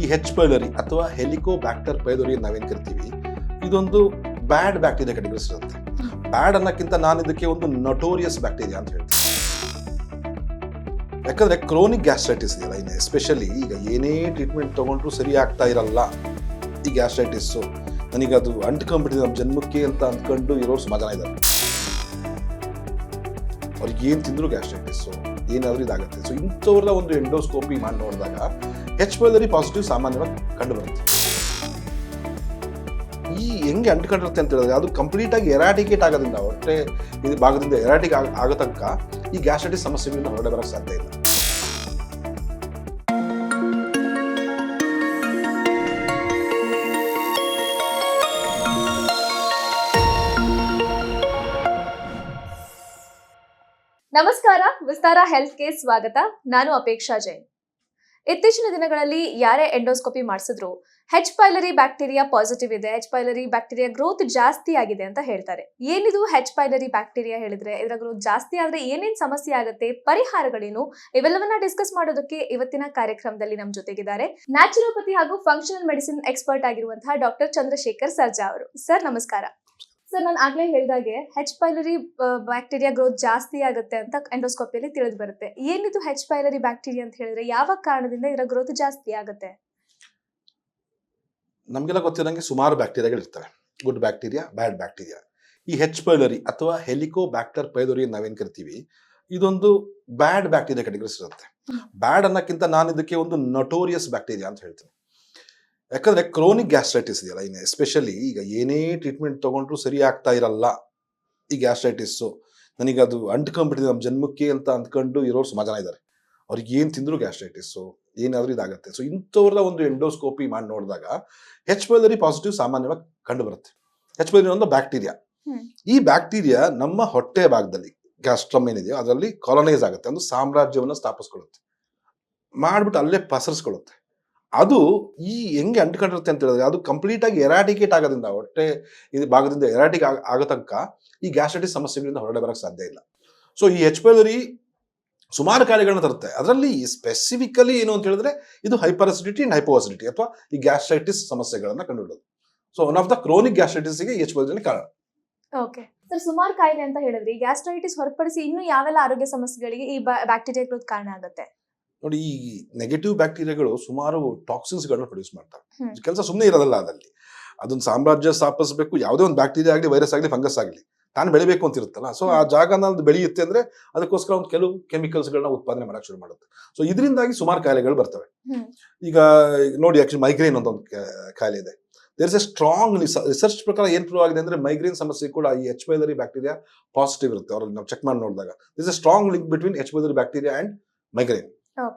ಈ ಹೆಚ್ ಪೈಲರಿ ಅಥವಾ Helicobacter pylori ನಾವೇನು ಕರಿತೀವಿ, ಇದೊಂದು ಬ್ಯಾಡ್ ಬ್ಯಾಕ್ಟೀರಿಯಾ ಕ್ಯಾಟಗರೀಸ್ ಇರುತ್ತೆ. ಬ್ಯಾಡ್ ಅನ್ನೋಕ್ಕಿಂತ ನಾನು ಇದಕ್ಕೆ ಒಂದು ನೊಟೋರಿಯಸ್ ಬ್ಯಾಕ್ಟೀರಿಯಾ ಅಂತ ಹೇಳ್ತೀನಿ. ಯಾಕಂದ್ರೆ ಕ್ರೋನಿಕ್ ಗ್ಯಾಸ್ಟ್ರೈಟಿಸ್ ಇದೆಯಲ್ಲ, ಇನ್ನು ಎಸ್ಪೆಷಲಿ ಈಗ ಏನೇ ಟ್ರೀಟ್ಮೆಂಟ್ ತಗೊಂಡ್ರು ಸರಿ ಆಗ್ತಾ ಇರಲ್ಲ ಈ ಗ್ಯಾಸ್ಟ್ರೈಟಿಸ್ಸು, ನನಗದು ಅಂಟ್ಕೊಂಡ್ಬಿಟ್ಟಿದೆ ನಮ್ಮ ಜನ್ಮಕ್ಕೆ ಅಂತ ಅಂದ್ಕೊಂಡು ಇರೋರು ಸುಮಾರು ಜನ ಇದ್ದಾರೆ. ಅವ್ರಿಗೆ ಏನು ತಿಂದ್ರು ಗ್ಯಾಸ್ಟ್ರೈಟಿಸ್ಸು ಏನಾದರೂ ಇದಾಗುತ್ತೆ. ಸೊ ಇಂಥವ್ರ ಒಂದು ಎಂಡೋಸ್ಕೋಪಿ ಮಾಡಿ ನೋಡಿದಾಗ ಹೆಚ್ ಪೈಲರಿ ಪಾಸಿಟಿವ್ ಸಾಮಾನ್ಯವಾಗಿ ಕಂಡು ಬರುತ್ತೆ. ಈ ಹೆಂಗೆ ಅಂಟ್ಕೊಂಡಿರುತ್ತೆ ಅಂತ ಹೇಳಿದ್ರೆ ಅದು ಕಂಪ್ಲೀಟ್ ಆಗಿ ಎರಾಟಿಕೇಟ್ ಆಗೋದ್ರಿಂದ, ಹೊಟ್ಟೆ ಇದು ಭಾಗದಿಂದ ಎರಾಟಿಕ್ ಆಗೋ ತನಕ ಈ ಗ್ಯಾಸ್ಟ್ರೈಟಿಸ್ ಸಮಸ್ಯೆಗಳಿಂದ ಹೊರಗಡೆ ಬರೋಕ್ಕೆ ಸಾಧ್ಯ ಇಲ್ಲ. ನಮಸ್ಕಾರ, ವಿಸ್ತಾರ ಹೆಲ್ತ್ಗೆ ಸ್ವಾಗತ. ನಾನು ಅಪೇಕ್ಷಾ ಜೈನ್. ಇತ್ತೀಚಿನ ದಿನಗಳಲ್ಲಿ ಯಾರೇ ಎಂಡೋಸ್ಕೋಪಿ ಮಾಡಿಸಿದ್ರು ಹೆಚ್ ಪೈಲರಿ ಬ್ಯಾಕ್ಟೀರಿಯಾ ಪಾಸಿಟಿವ್ ಇದೆ, ಹೆಚ್ ಪೈಲರಿ ಬ್ಯಾಕ್ಟೀರಿಯಾ ಗ್ರೋತ್ ಜಾಸ್ತಿ ಆಗಿದೆ ಅಂತ ಹೇಳ್ತಾರೆ. ಏನಿದು ಹೆಚ್ ಪೈಲರಿ ಬ್ಯಾಕ್ಟೀರಿಯಾ ಹೇಳಿದ್ರೆ ಇದರ ಗ್ರೋತ್ ಜಾಸ್ತಿ ಆದ್ರೆ ಏನೇನ್ ಸಮಸ್ಯೆ ಆಗುತ್ತೆ, ಪರಿಹಾರಗಳೇನು, ಇವೆಲ್ಲವನ್ನ ಡಿಸ್ಕಸ್ ಮಾಡೋದಕ್ಕೆ ಇವತ್ತಿನ ಕಾರ್ಯಕ್ರಮದಲ್ಲಿ ನಮ್ಮ ಜೊತೆಗಿದ್ದಾರೆ ನ್ಯಾಚುರೋಪತಿ ಹಾಗೂ ಫಂಕ್ಷನಲ್ ಮೆಡಿಸಿನ್ ಎಕ್ಸ್ಪರ್ಟ್ ಆಗಿರುವಂತಹ ಡಾಕ್ಟರ್ ಚಂದ್ರಶೇಖರ್ ಸರ್ಜಾ ಅವರು. ಸರ್ ನಮಸ್ಕಾರ. ಸರ್, ನಾನು ಆಗ್ಲೇ ಹೇಳಿದಾಗೆ ಹೆಚ್ ಪೈಲರಿ ಬ್ಯಾಕ್ಟೀರಿಯಾ ಗ್ರೋತ್ ಜಾಸ್ತಿ ಆಗುತ್ತೆ ಅಂತ ಎಂಡೋಸ್ಕೋಪಿಯಲ್ಲಿ ತಿಳಿದು ಬರುತ್ತೆ. ಏನಿದು ಹೆಚ್ ಪೈಲರಿ ಬ್ಯಾಕ್ಟೀರಿಯಾ ಅಂತ ಹೇಳಿದ್ರೆ ಯಾವ ಕಾರಣದಿಂದ ಇದರ ಗ್ರೋತ್ ಜಾಸ್ತಿ ಆಗುತ್ತೆ? ನಮಗೆಲ್ಲ ಗೊತ್ತಿರೋಂಗೆ ಸುಮಾರು ಬ್ಯಾಕ್ಟೀರಿಯಾಗಳು ಇರ್ತವೆ, ಗುಡ್ ಬ್ಯಾಕ್ಟೀರಿಯಾ, ಬ್ಯಾಡ್ ಬ್ಯಾಕ್ಟೀರಿಯಾ. ಈ ಹೆಚ್ ಪೈಲರಿ ಅಥವಾ ಹೆಲಿಕೋಬ್ಯಾಕ್ಟರ್ ಪೈಲೋರಿ ನಾವೇನು ಕರಿತೀವಿ, ಇದೊಂದು ಬ್ಯಾಡ್ ಬ್ಯಾಕ್ಟೀರಿಯಾ ಕ್ಯಾಟಗರೀಸ್ ಇರುತ್ತೆ. ಬ್ಯಾಡ್ ಅನ್ನೋಕ್ಕಿಂತ ನಾನು ಇದಕ್ಕೆ ಒಂದು ನೊಟೋರಿಯಸ್ ಬ್ಯಾಕ್ಟೀರಿಯಾ ಅಂತ ಹೇಳ್ತೀನಿ. ಯಾಕಂದ್ರೆ ಕ್ರೋನಿಕ್ ಗ್ಯಾಸ್ಟ್ರೈಟಿಸ್ ಇದೆಯಲ್ಲ, ಇನ್ನು ಎಸ್ಪೆಷಲಿ ಈಗ ಏನೇ ಟ್ರೀಟ್ಮೆಂಟ್ ತಗೊಂಡ್ರು ಸರಿ ಆಗ್ತಾ ಇರಲ್ಲ ಈ ಗ್ಯಾಸ್ಟ್ರೈಟಿಸ್ಸು, ನನಗದು ಅಂಟ್ಕೊಂಡ್ಬಿಟ್ಟಿದೆ ನಮ್ಮ ಜನ್ಮಕ್ಕೆ ಅಂತ ಅಂದ್ಕೊಂಡು ಇರೋರು ಸುಮಾರು ಜನ ಇದ್ದಾರೆ. ಅವ್ರಿಗೆ ಏನು ತಿಂದ್ರು ಗ್ಯಾಸ್ಟ್ರೈಟಿಸ್ಸು ಏನಾದರೂ ಇದಾಗುತ್ತೆ. ಸೊ ಇಂಥವ್ರ ಒಂದು ಎಂಡೋಸ್ಕೋಪಿ ಮಾಡಿ ನೋಡಿದಾಗ ಹೆಚ್ ಪೈಲರಿ ಪಾಸಿಟಿವ್ ಸಾಮಾನ್ಯವಾಗಿ ಕಂಡು ಬರುತ್ತೆ. ಹೆಚ್ ಪೈಲರಿ ಒಂದು ಬ್ಯಾಕ್ಟೀರಿಯಾ. ಈ ಬ್ಯಾಕ್ಟೀರಿಯಾ ನಮ್ಮ ಹೊಟ್ಟೆ ಭಾಗದಲ್ಲಿ ಗ್ಯಾಸ್ಟ್ರಮ್ ಏನಿದೆಯೋ ಅದರಲ್ಲಿ ಕಾಲನೈಸ್ ಆಗುತ್ತೆ, ಒಂದು ಸಾಮ್ರಾಜ್ಯವನ್ನು ಸ್ಥಾಪಿಸ್ಕೊಳ್ಳುತ್ತೆ, ಮಾಡ್ಬಿಟ್ಟು ಅಲ್ಲೇ ಪಸರಿಸ್ಕೊಳ್ಳುತ್ತೆ. ಅದು ಈ ಹೆಂಗೆ ಅಂಟ್ಕೊಂಡಿರುತ್ತೆ ಅಂತ ಹೇಳಿದ್ರೆ ಅದು ಕಂಪ್ಲೀಟ್ ಆಗಿ ಎರಾಟಿಕೇಟ್ ಆಗೋದ್ರಿಂದ, ಹೊಟ್ಟೆ ಇದು ಭಾಗದಿಂದ ಎರಾಟಿಕ್ ಆಗೋ ತನಕ ಈ ಗ್ಯಾಸ್ಟ್ರೈಟಿಸ್ ಸಮಸ್ಯೆಗಳಿಂದ ಹೊರಗಡೆ ಬರೋಕ್ಕೆ ಸಾಧ್ಯ ಇಲ್ಲ. ಸೊ ಈ ಹೆಚ್ ಪೈಲರಿ ಸುಮಾರು ಕಾಯಿಲೆಗಳನ್ನ ತರುತ್ತೆ. ಅದರಲ್ಲಿ ಸ್ಪೆಸಿಫಿಕಲಿ ಏನು ಅಂತ ಹೇಳಿದ್ರೆ ಇದು hyper acidity and hypo acidity ಅಥವಾ ಈ ಗ್ಯಾಸ್ಟ್ರೈಟಿಸ್ ಸಮಸ್ಯೆಗಳನ್ನ ಕಂಡುಹಿಡಿಯೋದು. So one of the chronic ಗ್ಯಾಸ್ಟ್ರೈಟಿಸ್ಗೆ ಹೆಚ್ ಪೈಲರಿ ಕಾರಣ. ಓಕೆ ಸರ್, ಸುಮಾರು ಕಾಯಿಲೆ ಅಂತ ಹೇಳಿದ್ರಿ. ಗ್ಯಾಸ್ಟ್ರೈಟಿಸ್ ಹೊರತುಪಡಿಸಿ ಇನ್ನು ಯಾವೆಲ್ಲ ಆರೋಗ್ಯ ಸಮಸ್ಯೆಗಳಿಗೆ ಈ ಬ್ಯಾಕ್ಟೀರಿಯಾ ಗ್ರೋತ್ ಕಾರಣ ಆಗುತ್ತೆ? ನೋಡಿ, ಈ ನೆಗೆಟಿವ್ ಬ್ಯಾಕ್ಟೀರಿಯಾಗಳು ಸುಮಾರು ಟಾಕ್ಸಿನ್ಸ್ಗಳನ್ನ ಪ್ರೊಡ್ಯೂಸ್ ಮಾಡ್ತಾರೆ. ಕೆಲಸ ಸುಮ್ಮನೆ ಇರೋದಲ್ಲ, ಅದಲ್ಲಿ ಅದೊಂದು ಸಾಮ್ರಾಜ್ಯ ಸ್ಥಾಪಿಸಬೇಕು. ಯಾವುದೇ ಒಂದು ಬ್ಯಾಕ್ಟೀರಿಯಾ ಆಗಲಿ, ವೈರಸ್ ಆಗಲಿ, ಫಂಗಸ್ ಆಗಲಿ, ತಾನು ಬೆಳಿಬೇಕು ಅಂತ ಇರುತ್ತಲ್ಲ. ಸೊ ಆ ಜಾಗನ ಬೆಳೆಯುತ್ತೆ ಅಂದ್ರೆ ಅದಕ್ಕೋಸ್ಕರ ಒಂದು ಕೆಲವು ಕೆಮಿಕಲ್ಸ್ಗಳನ್ನ ಉತ್ಪಾದನೆ ಮಾಡಕ್ಕೆ ಶುರು ಮಾಡುತ್ತೆ. ಸೊ ಇದರಿಂದಾಗಿ ಸುಮಾರು ಕಾಯಿಲೆಗಳು ಬರ್ತವೆ. ಈಗ ನೋಡಿ, ಆಕ್ಚುಲಿ ಮೈಗ್ರೇನ್ ಅಂತ ಒಂದು ಕಾಯಿಲೆ ಇದೆ. There is a strong research ಪ್ರಕಾರ ಏನ್ ಪ್ರೂವ್ ಆಗಿದೆ ಅಂದ್ರೆ ಮೈಗ್ರೇನ್ ಸಮಸ್ಯೆ ಕೂಡ ಈ ಹೆಚ್ ಪೈಲರಿ ಬ್ಯಾಕ್ಟೀರಿಯಾ ಪಾಸಿಟಿವ್ ಇರುತ್ತೆ. ಅವ್ರಲ್ಲಿ ನಾವು ಚೆಕ್ ಮಾಡಿ ನೋಡಿದಾಗ this is a strong link between H pylori bacteria and migraine.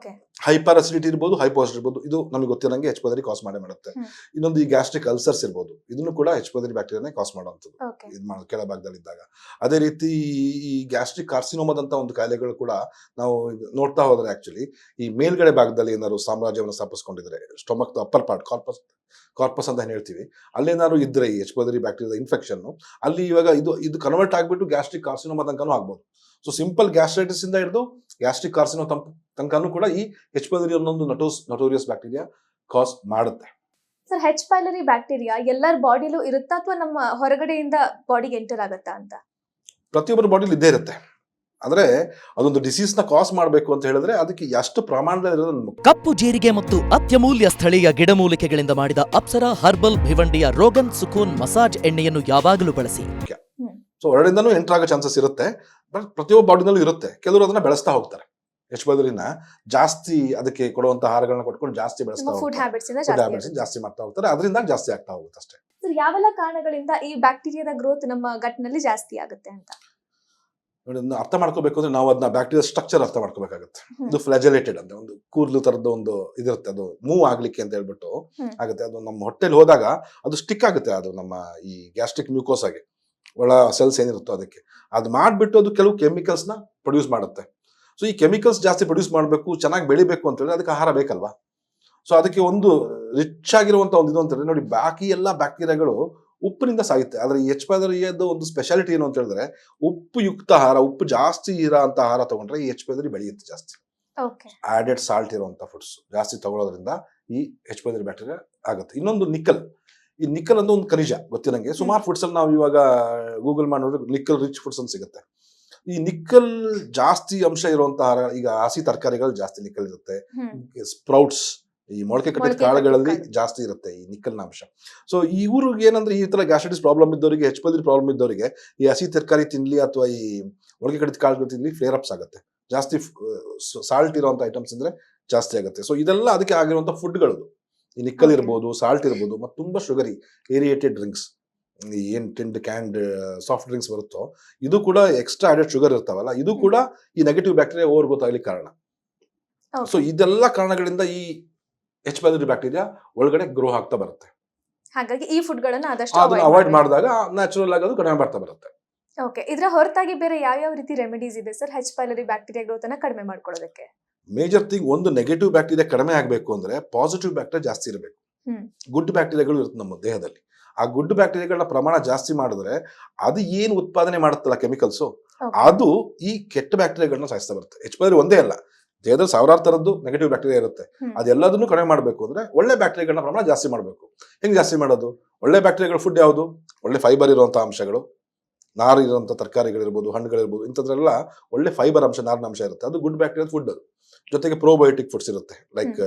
Hyper acidity ಇರ್ಬೋದು, ಹೈಪೋ ಅಸಿಡಿಟಿ ಇರ್ಬೋದು, ಇದು ನಮಗೆ ಗೊತ್ತಿರಂಗೆ ಹೆಚ್ ಪೈಲರಿ ಕಾಸ್ ಮಾಡೇ ಮಾಡುತ್ತೆ. ಇನ್ನೊಂದು ಈ ಗ್ಯಾಸ್ಟ್ರಿಕ್ ಅಲ್ಸರ್ಸ್ ಇರ್ಬೋದು, ಇದನ್ನು ಕೂಡ ಹೆಚ್ ಪೈಲರಿ ಬ್ಯಾಕ್ಟೀರಿಯಾನೇ ಕಾಸ್ ಮಾಡುವಂಥದ್ದು ಇದು ಕೆಳಭಾಗದಲ್ಲಿ ಇದ್ದಾಗ. ಅದೇ ರೀತಿ ಈ ಗ್ಯಾಸ್ಟ್ರಿಕ್ ಕಾರ್ಸಿನೋಮದಂತ ಒಂದು ಕಾಯಿಲೆಗಳು ಕೂಡ ನಾವು ನೋಡ್ತಾ ಹೋದ್ರೆ ಆಕ್ಚುಲಿ ಈ ಮೇಲ್ಗಡೆ ಭಾಗದಲ್ಲಿ ಏನಾದ್ರು ಸಾಮ್ರಾಜ್ಯವನ್ನು ಸ್ಥಾಪಿಸ್ಕೊಂಡಿದ್ರೆ, ಸ್ಟೊಮಕ್ ಅಪ್ಪರ್ ಪಾರ್ಟ್ ಕಾರ್ಪಸ್ ಅಂತ ಏನ್ ಹೇಳ್ತೀವಿ, ಅಲ್ಲೇನಾದ್ರು ಇದ್ರೆ ಈ ಹೆಚ್ ಪೈಲರಿ ಬ್ಯಾಕ್ಟೀರಿಯಾದ ಇನ್ಫೆಕ್ಷನ್ ಅಲ್ಲಿ ಇವಾಗ ಇದು ಕನ್ವರ್ಟ್ ಆಗ್ಬಿಟ್ಟು ಗ್ಯಾಸ್ಟ್ರಿಕ್ ಕಾರ್ಸಿನೋಮ ತನಕನೂ ಆಗ್ಬೋದು. ಸೊ ಸಿಂಪಲ್ ಗ್ಯಾಸ್ಟ್ರೈಟಿಸ್ ಇಂದ ಹಿಡಿದು ಗ್ಯಾಸ್ಟ್ರಿಕ್ ಕಾರ್ಸಿನೋ ತನಕನೂ ಕೂಡ ಈ ಹೆಚ್ ಪೈಲರಿ ಅನ್ನೊಂದು ನೊಟೋರಿಯಸ್ ಬ್ಯಾಕ್ಟೀರಿಯಾ ಕಾಸ್ ಮಾಡುತ್ತೆ. ಸರ್, ಹೆಚ್ ಪೈಲರಿ ಬ್ಯಾಕ್ಟೀರಿಯಾ ಎಲ್ಲರ ಬಾಡಿಲೂ ಇರುತ್ತಾ ಅಥವಾ ನಮ್ಮ ಹೊರಗಡೆಯಿಂದ ಬಾಡಿಗೆ ಎಂಟರ್ ಆಗುತ್ತಾ ಅಂತ? ಪ್ರತಿಯೊಬ್ಬರ ಬಾಡಿಲಿ ಇದ್ದೇ ಇರುತ್ತೆ. ಅಂದ್ರೆ ಅದೊಂದು ಡಿಸೀಸ್ ನ ಕಾಸ್ ಮಾಡಬೇಕು ಅಂತ ಹೇಳಿದ್ರೆ ಅದಕ್ಕೆ ಎಷ್ಟು ಪ್ರಮಾಣದಲ್ಲಿ ಕಪ್ಪು ಜೀರಿಗೆ ಮತ್ತು ಅತ್ಯಮೂಲ್ಯ ಸ್ಥಳೀಯ ಗಿಡಮೂಲಿಕೆಗಳಿಂದ ಮಾಡಿದ ಅಪ್ಸರಾ ಹರ್ಬಲ್ ಭಿವಂಡಿಯ ರೋಗನ್ ಸುಕೂನ್ ಮಸಾಜ್ ಎಣ್ಣೆಯನ್ನು ಯಾವಾಗಲೂ ಬಳಸಿ. ಸೊ ಹೊರಡಿಂದನೂ ಎಂಟರ್ ಆಗೋ ಚಾನ್ಸಸ್ ಇರುತ್ತೆ, ಬಟ್ ಪ್ರತಿಯೊಬ್ಬ ಬಾಡಿನಲ್ಲೂ ಇರುತ್ತೆ. ಕೆಲವರು ಅದನ್ನ ಬೆಳೆಸ್ತಾ ಹೋಗ್ತಾರೆ. ಹೆಚ್ ಪೈಲರಿನ ಜಾಸ್ತಿ ಅದಕ್ಕೆ ಕೊಡುವಂತ ಆಹಾರಗಳನ್ನ ಕೊಟ್ಕೊಂಡು ಜಾಸ್ತಿ ಬೆಳೆಸ್ತಾ ಹೋಗ್ತಾರೆ, ಜಾಸ್ತಿ ಮಾಡ್ತಾ ಹೋಗ್ತಾರೆ. ಅದರಿಂದ ಜಾಸ್ತಿ ಆಗ್ತಾ ಹೋಗುತ್ತೆ ಅಷ್ಟೇ. ಸರ್, ಯಾವೆಲ್ಲ ಕಾರಣಗಳಿಂದ ಈ ಬ್ಯಾಕ್ಟೀರಿಯಾದ ಗ್ರೋತ್ ನಮ್ಮ ಗಟ್ನಲ್ಲಿ ಜಾಸ್ತಿ ಆಗುತ್ತೆ ಅಂತ ನೋಡಿ, ಅರ್ಥ ಮಾಡ್ಕೋಬೇಕು ಅಂದ್ರೆ ನಾವು ಅದನ್ನ ಬ್ಯಾಕ್ಟೀರಿಯಾ ಸ್ಟ್ರಕ್ಚರ್ ಅರ್ಥ ಮಾಡ್ಕೋಬೇಕಾಗುತ್ತೆ. ಇದು ಫ್ಲಾಜೆಲೇಟೆಡ್ ಅಂತ ಒಂದು ಕೂರ್ಲು ತರದ ಒಂದು ಇದಿರುತ್ತೆ, ಅದು ಮೂವ್ ಆಗ್ಲಿಕ್ಕೆ ಅಂತ ಹೇಳ್ಬಿಟ್ಟು ಆಗುತ್ತೆ. ಅದು ನಮ್ಮ ಹೊಟ್ಟೆಲಿ ಹೋದಾಗ ಅದು ಸ್ಟಿಕ್ ಆಗುತ್ತೆ, ಅದು ನಮ್ಮ ಈ ಗ್ಯಾಸ್ಟ್ರಿಕ್ ಮ್ಯೂಕೋಸ್ ಆಗಿ ಒಳ ಸೆಲ್ಸ್ ಏನಿರುತ್ತೋ ಅದಕ್ಕೆ ಅದು ಮಾಡಿಬಿಟ್ಟು ಅದು ಕೆಲವು ಕೆಮಿಕಲ್ಸ್ ನ ಪ್ರೊಡ್ಯೂಸ್ ಮಾಡುತ್ತೆ. ಸೊ ಈ ಕೆಮಿಕಲ್ಸ್ ಜಾಸ್ತಿ ಪ್ರೊಡ್ಯೂಸ್ ಮಾಡಬೇಕು, ಚೆನ್ನಾಗಿ ಬೆಳಿಬೇಕು ಅಂತ ಹೇಳಿದ್ರೆ ಅದಕ್ಕೆ ಆಹಾರ ಬೇಕಲ್ವಾ. ಸೊ ಅದಕ್ಕೆ ಒಂದು ರಿಚ್ ಆಗಿರುವಂತ ಒಂದು ಇದು ಅಂತ ಹೇಳಿದ್ರೆ ನೋಡಿ, ಬಾಕಿ ಎಲ್ಲ ಬ್ಯಾಕ್ಟೀರಿಯಾಗಳು ಉಪ್ಪಿನಿಂದ ಸಾಯುತ್ತೆ. ಆದ್ರೆ ಈ ಹೆಚ್ ಪೈಲರಿಯದ್ದು ಒಂದು ಸ್ಪೆಷಾಲಿಟಿ ಏನು ಅಂತ ಹೇಳಿದ್ರೆ ಉಪ್ಪು ಯುಕ್ತ ಆಹಾರ, ಉಪ್ಪು ಜಾಸ್ತಿ ಇರೋ ಅಂತ ಆಹಾರ ತಗೊಂಡ್ರೆ ಈ ಹೆಚ್ ಪೈಲರಿ ಬೆಳೆಯುತ್ತೆ ಜಾಸ್ತಿ. ಆಡೆಡ್ ಸಾಲ್ಟ್ ಇರುವಂತ ಫುಡ್ಸ್ ಜಾಸ್ತಿ ತಗೊಳ್ಳೋದ್ರಿಂದ ಈ H. pylori ಬ್ಯಾಕ್ಟೀರಿಯಾ ಆಗುತ್ತೆ. ಇನ್ನೊಂದು ನಿಕ್ಕಲ್. ಈ ನಿಕ್ಕಲ್ ಅಂತ ಒಂದು ಖನಿಜ ಗೊತ್ತಿರಂಗೆ ಸುಮಾರು ಫುಡ್ಸ್ ಅಲ್ಲಿ ನಾವು ಇವಾಗ ಗೂಗಲ್ ಮಾಡಿ ನೋಡಿದ್ರೆ ನಿಕ್ಕಲ್ ರಿಚ್ ಫುಡ್ಸ್ ಅಂತ ಸಿಗುತ್ತೆ. ಈ ನಿಕ್ಕಲ್ ಜಾಸ್ತಿ ಅಂಶ ಇರುವಂತಹ ಈಗ ಹಸಿ ತರಕಾರಿಗಳು ಜಾಸ್ತಿ ನಿಕ್ಕಲ್ ಇರುತ್ತೆ. ಸ್ಪ್ರೌಟ್ಸ್ ಈ ಮೊಳಕೆ ಕಟ್ಟಿದ ಕಾಳುಗಳಲ್ಲಿ ಜಾಸ್ತಿ ಇರುತ್ತೆ ಈ ನಿಕ್ಕಲ್ನ ಅಂಶ. ಸೊ ಇವ್ರಿಗೆ ಏನಂದ್ರೆ ಈ ತರ ಗ್ಯಾಸ್ಟ್ರೈಟಿಸ್ ಪ್ರಾಬ್ಲಮ್ ಇದ್ದವರಿಗೆ H. pylori ಪ್ರಾಬ್ಲಮ್ ಇದ್ದವರಿಗೆ ಈ ಹಸಿ ತರಕಾರಿ ತಿನ್ಲಿ ಅಥವಾ ಈ ಮೊಳಕೆ ಕಟ್ಟಿದ ಕಾಳುಗಳು ತಿನ್ಲಿ ಫ್ಲೇರ್ ಅಪ್ಸ್ ಆಗುತ್ತೆ. ಜಾಸ್ತಿ ಸಾಲ್ಟ್ ಇರುವಂತ ಐಟಮ್ಸ್ ಅಂದ್ರೆ ಜಾಸ್ತಿ ಆಗುತ್ತೆ. ಸೊ ಇದೆಲ್ಲ ಅದಕ್ಕೆ ಆಗಿರುವಂತ ಫುಡ್ಗಳು. ಈ ನಿಕ್ಕಲ್ ಇರ್ಬೋದು, ಸಾಲ್ಟ್ ಇರ್ಬೋದು, ಮತ್ತು ತುಂಬಾ ಶುಗರಿ ಏರಿಯೇಟೆಡ್ ಡ್ರಿಂಕ್ಸ್, ಏನ್ ಟಿಂಡ್ ಕ್ಯಾಂಡ್ ಸಾಫ್ಟ್ ಡ್ರಿಂಕ್ಸ್ ಬರುತ್ತೋ ಇದು ಕೂಡ ಎಕ್ಸ್ಟ್ರಾ ಆಡೆಡ್ ಶುಗರ್ ಇರ್ತಾವಲ್ಲ, ಇದು ಕೂಡ ಈ ನೆಗೆಟಿವ್ ಬ್ಯಾಕ್ಟೀರಿಯಾ ಓವರ್ ಗೊತ್ತಾಗ್ಲಿಕ್ಕೆ ಕಾರಣ. ಸೊ ಇದೆಲ್ಲ ಕಾರಣಗಳಿಂದ ಈ H. pylori ಬ್ಯಾಕ್ಟೀರಿಯಾ ಒಳಗಡೆ ಗ್ರೋ ಆಗ್ತಾ ಬರುತ್ತೆ. ಹಾಗಾಗಿ ಈ ಫುಡ್ ಗಳನ್ನ ಆದಷ್ಟು ಅದನ್ನ ಅವಾಯ್ಡ್ ಮಾಡಿದಾಗ ನ್ಯಾಚುರಲ್ ಆಗಿ ಅದು ಕಡಿಮೆ ಬರ್ತಾ ಬರುತ್ತೆ. ಓಕೆ, ಇದರ ಹೊರತಾಗಿ ಬೇರೆ ಯಾವ ರೀತಿ ರೆಮಿಡೀಸ್ ಇದೆ sir H. pylori bacteria growth ಅನ್ನ ಕಡಿಮೆ ಮಾಡ್ಕೊಳ್ಳೋದಕ್ಕೆ? ಮೇಜರ್ ಥಿಂಗ್, ಒಂದು ನೆಗೆಟಿವ್ ಬ್ಯಾಕ್ಟೀರಿಯಾ ಕಡಿಮೆ ಆಗಬೇಕು ಅಂದ್ರೆ ಪಾಸಿಟಿವ್ ಬ್ಯಾಕ್ಟೀರಿಯಾ ಜಾಸ್ತಿ ಇರಬೇಕು. ಗುಡ್ ಬ್ಯಾಕ್ಟೀರಿಯಾಗಳು ಇರುತ್ತೆ ನಮ್ಮ ದೇಹದಲ್ಲಿ. ಆ ಗುಡ್ ಬ್ಯಾಕ್ಟೀರಿಯಾಗಳ ಪ್ರಮಾಣ ಜಾಸ್ತಿ ಮಾಡಿದ್ರೆ ಅದು ಏನು ಉತ್ಪಾದನೆ ಮಾಡುತ್ತಲ್ಲ ಕೆಮಿಕಲ್ಸ್, ಅದು ಈ ಕೆಟ್ಟ ಬ್ಯಾಕ್ಟೀರಿಯಾಗಳನ್ನ ಸಾಯಿಸ್ತಾ ಬರುತ್ತೆ. H. pylori ಒಂದೇ ಅಲ್ಲ, ದೇಹದಲ್ಲಿ ಸಾವಿರಾರು ತರದ್ದು ನೆಗೆಟಿವ್ ಬ್ಯಾಕ್ಟೀರಿಯಾ ಇರುತ್ತೆ. ಅದೆಲ್ಲದನ್ನು ಕಡಿಮೆ ಮಾಡಬೇಕು ಅಂದ್ರೆ ಒಳ್ಳೆ ಬ್ಯಾಕ್ಟೀರಿಯಾಗಳನ್ನ ಪ್ರಮಾಣ ಜಾಸ್ತಿ ಮಾಡಬೇಕು. ಹೆಂಗ್ ಜಾಸ್ತಿ ಮಾಡೋದು? ಒಳ್ಳೆ ಬ್ಯಾಕ್ಟೀರಿಯಾಗಳ ಫುಡ್ ಯಾವುದು? ಒಳ್ಳೆ ಫೈಬರ್ ಇರುವಂತಹ ಅಂಶಗಳು, ನಾರು ಇರುವಂತಹ ತರಕಾರಿಗಳಿರ್ಬೋದು, ಹಣ್ಣುಗಳಿರ್ಬೋದು, ಇಂಥದ್ರೆಲ್ಲ ಒಳ್ಳೆ ಫೈಬರ್ ಅಂಶ, ನಾರಿನ ಅಂಶ ಇರುತ್ತೆ. ಅದು ಗುಡ್ ಬ್ಯಾಕ್ಟೀರಿಯಾ ಫುಡ್. ಅದು ಜೊತೆಗೆ ಪ್ರೋಬಯೋಟಿಕ್ ಫುಡ್ಸ್ ಇರುತ್ತೆ, ಲೈಕ್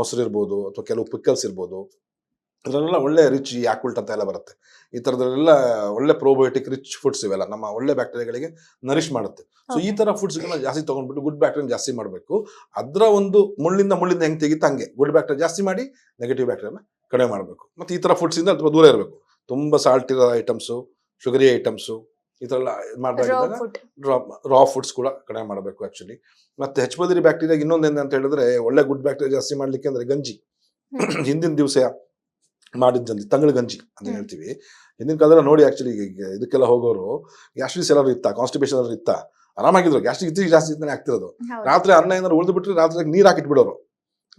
ಮೊಸರು ಇರ್ಬೋದು ಅಥವಾ ಕೆಲವು ಪಿಕಲ್ಸ್ ಇರ್ಬೋದು. ಇದರಲ್ಲೆಲ್ಲ ಒಳ್ಳೆ ರಿಚ್ ಯಾಕುಲ್ಟ್ ಅಂತ ಎಲ್ಲ ಬರುತ್ತೆ. ಈ ತರದಲ್ಲೆಲ್ಲ ಒಳ್ಳೆ ಪ್ರೋಬಯೋಟಿಕ್ ರಿಚ್ ಫುಡ್ಸ್ ಇವೆಲ್ಲ ನಮ್ಮ ಒಳ್ಳೆ ಬ್ಯಾಕ್ಟೀರಿಯಾಗಳಿಗೆ ನರಿಶ್ ಮಾಡುತ್ತೆ. ಸೊ ಈ ತರ ಫುಡ್ಸ್ ಗಳನ್ನ ಜಾಸ್ತಿ ತಗೊಂಡ್ಬಿಟ್ಟು ಗುಡ್ ಬ್ಯಾಕ್ಟೀರಿಯಾ ಜಾಸ್ತಿ ಮಾಡಬೇಕು. ಅದರ ಒಂದು ಮುಳ್ಳಿಂದ ಹೆಂಗ್ ತೆಗಿತ ಹಂಗೆ ಗುಡ್ ಬ್ಯಾಕ್ಟೀರಿಯಾ ಜಾಸ್ತಿ ಮಾಡಿ ನೆಗೆಟಿವ್ ಬ್ಯಾಕ್ಟೀರಿಯಾನ ಕಡಿಮೆ ಮಾಡಬೇಕು. ಮತ್ತೆ ಈ ತರ ಫುಡ್ಸ್ ಇಂದ ದೂರ ಇರಬೇಕು. ತುಂಬಾ ಸಾಲ್ಟ್ ಇರೋ ಐಟಮ್ಸು, ಶುಗರಿ ಐಟಮ್ಸು, ಈ ತರ ಎಲ್ಲ ಮಾಡಿದಾಗ ರಾ ಫುಡ್ಸ್ ಕೂಡ ಕಡಿಮೆ ಮಾಡಬೇಕು ಆಕ್ಚುಲಿ. ಮತ್ತೆ H. pylori ಬ್ಯಾಕ್ಟೀರಿಯಾ ಇನ್ನೊಂದೇನು ಅಂತ ಹೇಳಿದ್ರೆ ಒಳ್ಳೆ ಗುಡ್ ಬ್ಯಾಕ್ಟೀರಿಯಾ ಜಾಸ್ತಿ ಮಾಡ್ಲಿಕ್ಕೆ ಅಂದ್ರೆ ಗಂಜಿ. ಹಿಂದಿನ ದಿವಸ ಮಾಡಿದ ತಂಗಳ ಗಂಜಿ ಅಂತ ಹೇಳ್ತೀವಿ. ಹಿಂದಿನ ಕಾಲದಲ್ಲಿ ನೋಡಿ ಆಕ್ಚುಲಿ ಇದಕ್ಕೆಲ್ಲ ಹೋಗೋರು ಗ್ಯಾಸ್ಟ್ರಿಕ್ಸ್ ಎಲ್ಲರೂ ಇತ್ತ, ಕಾನ್ಸ್ಟಿಪೇಷನ್ ಎಲ್ಲರೂ ಇತ್ತ, ಆರಾಮಾಗಿದ್ರು. ಗ್ಯಾಸ್ಟ್ರಿಕ್ ಇತ್ತೀಗೆ ಜಾಸ್ತಿ ಇದ್ದಾನೆ ಆಗ್ತಿರೋದು. ರಾತ್ರಿ ಅನ್ನ ಏನಾದ್ರು ಉಳಿದು ಬಿಟ್ರೆ ರಾತ್ರಿ ನೀರ್ ಹಾಕಿಟ್ಬಿಡೋರು,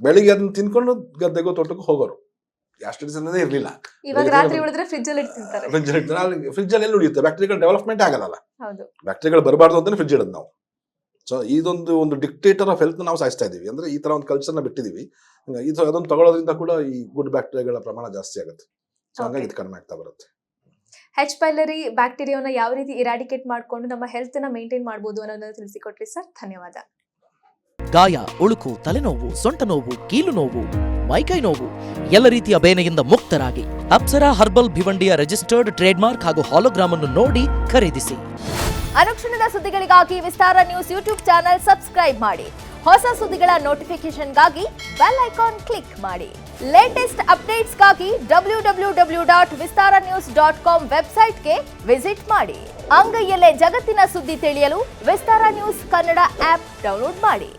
ಬೆಳಿಗ್ಗೆ ಅದನ್ನ ತಿನ್ಕೊಂಡು ಗದ್ದೆಗೋ ತೋಟಕ್ಕೂ ಹೋಗೋರು. ಗ್ಯಾಸ್ಟ್ರಿಕ್ಸ್ ಅನ್ನೋದೇ ಇರ್ಲಿಲ್ಲ. ಫ್ರಿಜ್ ಅಲ್ಲಿ ಎಲ್ಲಿ ಉಳಿಯುತ್ತೆ? ಬ್ಯಾಕ್ಟೀರಿಯಾಗಳ ಡೆವಲಪ್ಮೆಂಟ್ ಆಗಲ್ಲ. ಬ್ಯಾಕ್ಟೀರಿಯಾಗಳು ಬರಬಾರ್ದು ಅಂತಾನೆ ಫ್ರಿಜ್ ಇಡೋದು ನಾವು. ಸೊ ಇದೊಂದು ಡಿಕ್ಟೇಟರ್ ಆಫ್ ಹೆಲ್ತ್ ನಾವು ಸಾಯಿಸ್ತಾ ಇದೀವಿ. ಅಂದ್ರೆ ಈ ತರ ಒಂದು ಕಲ್ಚರ್ನ ಬಿಟ್ಟಿದೀವಿ. ಅದೊಂದು ತಗೊಳ್ಳೋದ್ರಿಂದ ಕೂಡ ಈ ಗುಡ್ ಬ್ಯಾಕ್ಟೀರಿಯಾಗಳ ಪ್ರಮಾಣ ಜಾಸ್ತಿ ಆಗುತ್ತೆ. ಸೊ ಹಂಗಾಗಿ ಇದು ಕಡಿಮೆ ಆಗ್ತಾ ಬರುತ್ತೆ. H. pylori ಬ್ಯಾಕ್ಟೀರಿಯಾನ ಯಾವ ರೀತಿ ಇರಾಡಿಕೇಟ್ ಮಾಡ್ಕೊಂಡು ನಮ್ಮ ಹೆಲ್ತ್ ನ ಮೇಂಟೈನ್ ಮಾಡಬಹುದು ಅನ್ನೋದನ್ನ ತಿಳಿಸಿಕೊಟ್ರಿ ಸರ್, ಧನ್ಯವಾದ. ಗಾಯ, ಉಳುಕು, ತಲೆನೋವು, ಸೊಂಟ ನೋವು, ಕೀಲು ನೋವು, ಮೈಕೈ ನೋವು, ಎಲ್ಲ ರೀತಿಯ ಬೇನೆಯಿಂದ ಮುಕ್ತರಾಗಿ ಅಪ್ಸರಾ ಹರ್ಬಲ್ ಭಿವಂಡಿಯ ರಿಜಿಸ್ಟರ್ಡ್ ಟ್ರೇಡ್ ಮಾರ್ಕ್ ಹಾಗೂ ಹಾಲೋಗ್ರಾಮ್ ಅನ್ನು ನೋಡಿ ಖರೀದಿಸಿ. ಅನುಕ್ಷಣದ ಸುದ್ದಿಗಳಿಗಾಗಿ Vistara news YouTube channel subscribe ಮಾಡಿ. ಹೊಸ ಸುದ್ದಿಗಳ ನೋಟಿಫಿಕೇಶನ್ಗಾಗಿ ಬೆಲ್ ಐಕಾನ್ ಕ್ಲಿಕ್ ಮಾಡಿ. ಲೇಟೆಸ್ಟ್ ಅಪ್ಡೇಟ್ಸ್ಗಾಗಿ www.vistaranews.com ವೆಬ್ಸೈಟ್ಗೆ ವಿಸಿಟ್ ಮಾಡಿ. ಅಂಗೈಯಲ್ಲೇ ಜಗತ್ತಿನ ಸುದ್ದಿ ತಿಳಿಯಲು Vistara news Kannada app download ಮಾಡಿ.